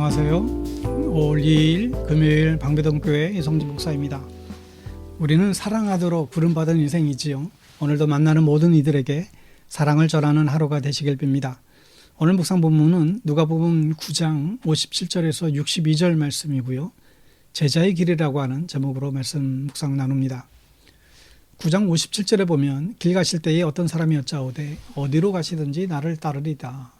안녕하세요. 5월 2일 금요일 방배동교회 이성진 목사입니다. 우리는 사랑하도록 부름받은 인생이지요. 오늘도 만나는 모든 이들에게 사랑을 전하는 하루가 되시길 빕니다. 오늘 묵상 본문은 누가복음 9장 57절에서 62절 말씀이고요. 제자의 길이라고 하는 제목으로 말씀 묵상 나눕니다. 9장 57절에 보면 길 가실 때에 어떤 사람이 여짜오되 어디로 가시든지 나를 따르리다.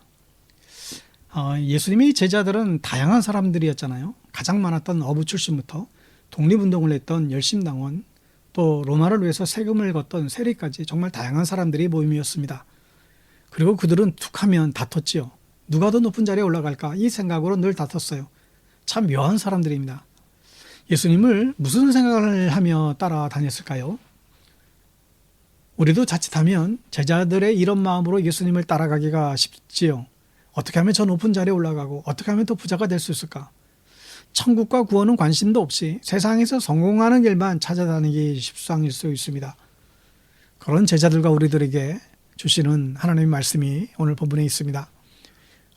예수님의 제자들은 다양한 사람들이었잖아요. 가장 많았던 어부 출신부터 독립운동을 했던 열심당원, 또 로마를 위해서 세금을 걷던 세리까지 정말 다양한 사람들이 모임이었습니다. 그리고 그들은 툭하면 다퉜지요. 누가 더 높은 자리에 올라갈까 이 생각으로 늘 다퉜어요. 참 묘한 사람들입니다. 예수님을 무슨 생각을 하며 따라다녔을까요? 우리도 자칫하면 제자들의 이런 마음으로 예수님을 따라가기가 쉽지요. 어떻게 하면 저 높은 자리에 올라가고 어떻게 하면 더 부자가 될 수 있을까? 천국과 구원은 관심도 없이 세상에서 성공하는 길만 찾아다니기 십상일 수 있습니다. 그런 제자들과 우리들에게 주시는 하나님의 말씀이 오늘 본문에 있습니다.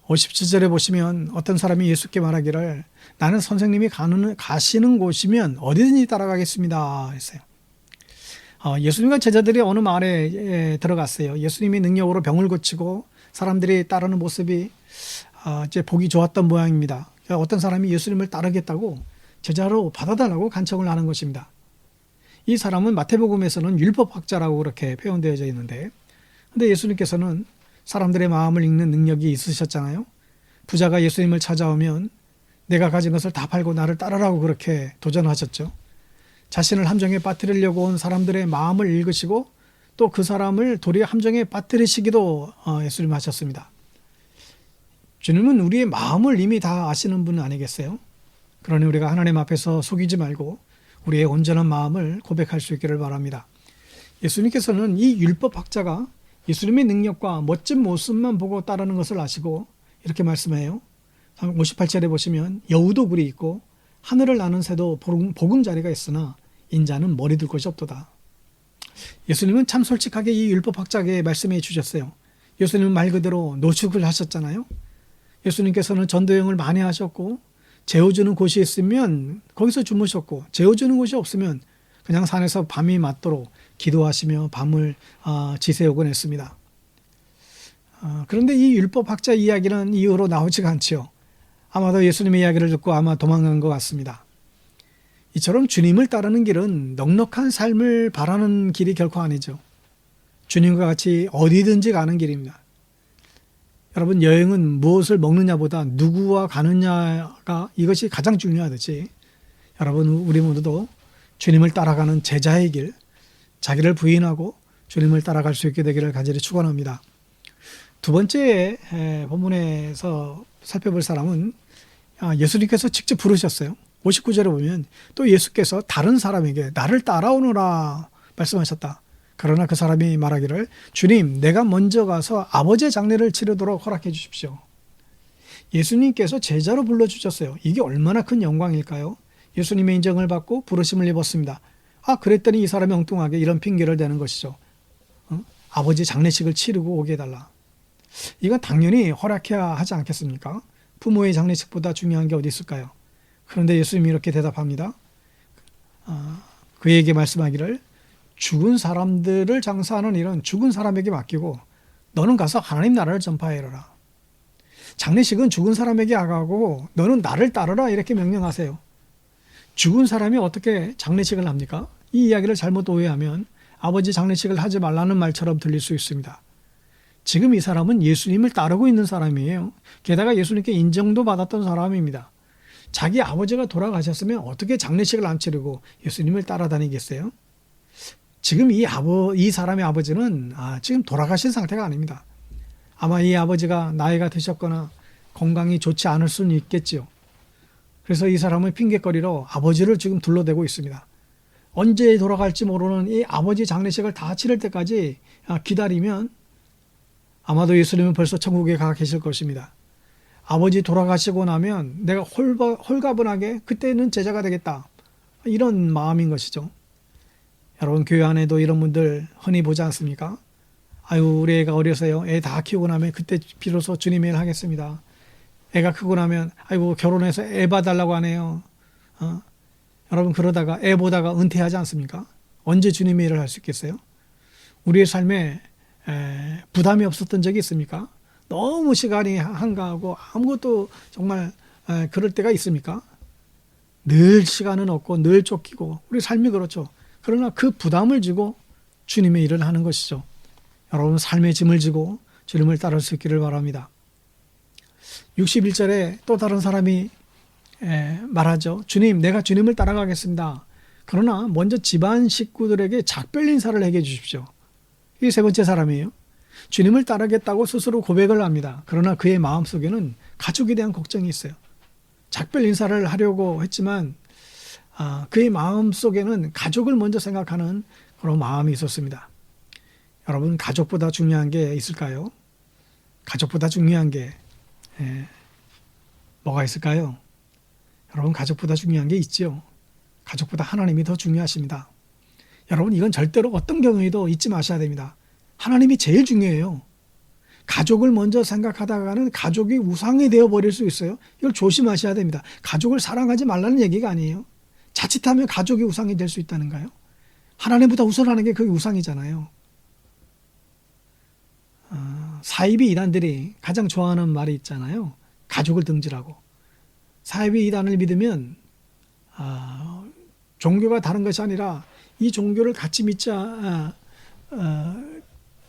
57절에 보시면 어떤 사람이 예수께 말하기를 나는 선생님이 가시는 곳이면 어디든지 따라가겠습니다 했어요. 예수님과 제자들이 어느 마을에 들어갔어요. 예수님이 능력으로 병을 고치고 사람들이 따르는 모습이 이제 보기 좋았던 모양입니다. 어떤 사람이 예수님을 따르겠다고 제자로 받아달라고 간청을 하는 것입니다. 이 사람은 마태복음에서는 율법학자라고 그렇게 표현되어져 있는데, 근데 예수님께서는 사람들의 마음을 읽는 능력이 있으셨잖아요. 부자가 예수님을 찾아오면 내가 가진 것을 다 팔고 나를 따르라고 그렇게 도전하셨죠. 자신을 함정에 빠뜨리려고 온 사람들의 마음을 읽으시고 또 그 사람을 도리어 함정에 빠뜨리시기도 예수님 하셨습니다. 주님은 우리의 마음을 이미 다 아시는 분 아니겠어요? 그러니 우리가 하나님 앞에서 속이지 말고 우리의 온전한 마음을 고백할 수 있기를 바랍니다. 예수님께서는 이 율법학자가 예수님의 능력과 멋진 모습만 보고 따르는 것을 아시고 이렇게 말씀해요. 58절에 보시면 여우도 굴이 있고 하늘을 나는 새도 보금자리가 있으나 인자는 머리 둘 곳이 없도다. 예수님은 참 솔직하게 이 율법학자에게 말씀해 주셨어요. 예수님은 말 그대로 노숙을 하셨잖아요. 예수님께서는 전도여행을 많이 하셨고 재워주는 곳이 있으면 거기서 주무셨고 재워주는 곳이 없으면 그냥 산에서 밤이 맞도록 기도하시며 밤을 지새우곤 했습니다. 그런데 이 율법학자 이야기는 이후로 나오지가 않지요. 아마도 예수님의 이야기를 듣고 아마 도망간 것 같습니다. 이처럼 주님을 따르는 길은 넉넉한 삶을 바라는 길이 결코 아니죠. 주님과 같이 어디든지 가는 길입니다. 여러분, 여행은 무엇을 먹느냐보다 누구와 가느냐가 이것이 가장 중요하듯이 여러분, 우리 모두도 주님을 따라가는 제자의 길, 자기를 부인하고 주님을 따라갈 수 있게 되기를 간절히 축원합니다. 두 번째 본문에서 살펴볼 사람은 예수님께서 직접 부르셨어요. 59절에 보면 또 예수께서 다른 사람에게 나를 따라오너라 말씀하셨다. 그러나 그 사람이 말하기를 주님, 내가 먼저 가서 아버지의 장례를 치르도록 허락해 주십시오. 예수님께서 제자로 불러주셨어요. 이게 얼마나 큰 영광일까요? 예수님의 인정을 받고 부르심을 입었습니다. 그랬더니 이 사람이 엉뚱하게 이런 핑계를 대는 것이죠. 아버지 장례식을 치르고 오게 해달라. 이건 당연히 허락해야 하지 않겠습니까? 부모의 장례식보다 중요한 게 어디 있을까요? 그런데 예수님이 이렇게 대답합니다. 그에게 말씀하기를 죽은 사람들을 장사하는 일은 죽은 사람에게 맡기고 너는 가서 하나님 나라를 전파해라. 장례식은 죽은 사람에게 하고 너는 나를 따르라 이렇게 명령하세요. 죽은 사람이 어떻게 장례식을 합니까? 이 이야기를 잘못 오해하면 아버지 장례식을 하지 말라는 말처럼 들릴 수 있습니다. 지금 이 사람은 예수님을 따르고 있는 사람이에요. 게다가 예수님께 인정도 받았던 사람입니다. 자기 아버지가 돌아가셨으면 어떻게 장례식을 안 치르고 예수님을 따라다니겠어요? 지금 이 사람의 아버지는 지금 돌아가신 상태가 아닙니다. 아마 이 아버지가 나이가 드셨거나 건강이 좋지 않을 수는 있겠지요. 그래서 이 사람은 핑계거리로 아버지를 지금 둘러대고 있습니다. 언제 돌아갈지 모르는 이 아버지 장례식을 다 치를 때까지 기다리면 아마도 예수님은 벌써 천국에 가 계실 것입니다. 아버지 돌아가시고 나면 내가 홀가분하게 그때는 제자가 되겠다. 이런 마음인 것이죠. 여러분, 교회 안에도 이런 분들 흔히 보지 않습니까? 우리 애가 어려서요. 애 다 키우고 나면 그때 비로소 주님의 일 하겠습니다. 애가 크고 나면 아이고 결혼해서 애 봐달라고 하네요. 여러분 그러다가 애 보다가 은퇴하지 않습니까? 언제 주님의 일을 할 수 있겠어요? 우리의 삶에 부담이 없었던 적이 있습니까? 너무 시간이 한가하고 아무것도 정말 그럴 때가 있습니까? 늘 시간은 없고 늘 쫓기고 우리 삶이 그렇죠. 그러나 그 부담을 지고 주님의 일을 하는 것이죠. 여러분 삶의 짐을 지고 주님을 따를 수 있기를 바랍니다. 61절에 또 다른 사람이 말하죠. 주님, 내가 주님을 따라가겠습니다. 그러나 먼저 집안 식구들에게 작별 인사를 해게 해주십시오. 이게 세 번째 사람이에요. 주님을 따르겠다고 스스로 고백을 합니다. 그러나 그의 마음속에는 가족에 대한 걱정이 있어요. 작별 인사를 하려고 했지만 그의 마음속에는 가족을 먼저 생각하는 그런 마음이 있었습니다. 여러분 가족보다 중요한 게 있을까요? 가족보다 중요한 게 뭐가 있을까요? 여러분 가족보다 중요한 게 있죠. 가족보다 하나님이 더 중요하십니다. 여러분 이건 절대로 어떤 경우에도 잊지 마셔야 됩니다. 하나님이 제일 중요해요. 가족을 먼저 생각하다가는 가족이 우상이 되어버릴 수 있어요. 이걸 조심하셔야 됩니다. 가족을 사랑하지 말라는 얘기가 아니에요. 자칫하면 가족이 우상이 될 수 있다는가요? 하나님보다 우선하는 게 그게 우상이잖아요. 사이비 이단들이 가장 좋아하는 말이 있잖아요. 가족을 등지라고. 사이비 이단을 믿으면 종교가 다른 것이 아니라 이 종교를 같이 믿지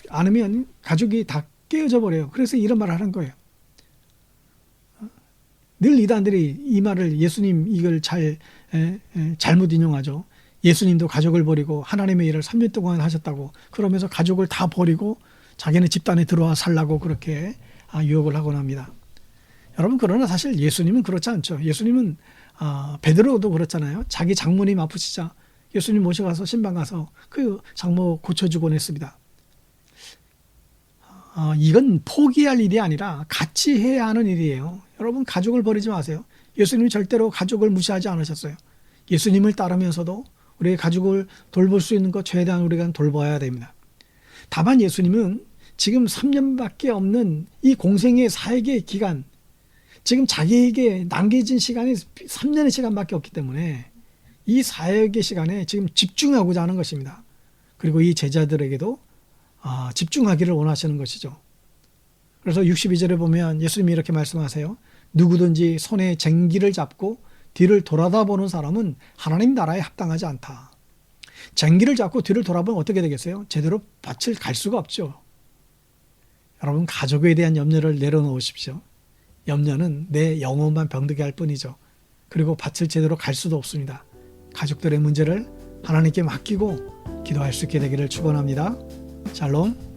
않으면 가족이 다 깨어져 버려요. 그래서 이런 말을 하는 거예요. 늘 이단들이 이 말을 예수님 이걸 잘못 인용하죠. 예수님도 가족을 버리고 하나님의 일을 3년 동안 하셨다고 그러면서 가족을 다 버리고 자기네 집단에 들어와 살라고 그렇게 유혹을 하곤 합니다. 여러분 그러나 사실 예수님은 그렇지 않죠. 예수님은 베드로도 그렇잖아요. 자기 장모님 아프시자 예수님 모셔가서 신방 가서 그 장모 고쳐주곤 했습니다. 이건 포기할 일이 아니라 같이 해야 하는 일이에요. 여러분 가족을 버리지 마세요. 예수님이 절대로 가족을 무시하지 않으셨어요. 예수님을 따르면서도 우리의 가족을 돌볼 수 있는 것 최대한 우리가 돌봐야 됩니다. 다만 예수님은 지금 3년밖에 없는 이 공생의 사역의 기간, 지금 자기에게 남겨진 시간이 3년의 시간밖에 없기 때문에 이 사역의 시간에 지금 집중하고자 하는 것입니다. 그리고 이 제자들에게도 집중하기를 원하시는 것이죠. 그래서 62절에 보면 예수님이 이렇게 말씀하세요. 누구든지 손에 쟁기를 잡고 뒤를 돌아다보는 사람은 하나님 나라에 합당하지 않다. 쟁기를 잡고 뒤를 돌아보면 어떻게 되겠어요? 제대로 밭을 갈 수가 없죠. 여러분 가족에 대한 염려를 내려놓으십시오. 염려는 내 영혼만 병들게 할 뿐이죠. 그리고 밭을 제대로 갈 수도 없습니다. 가족들의 문제를 하나님께 맡기고 기도할 수 있게 되기를 축원합니다. 샬롬.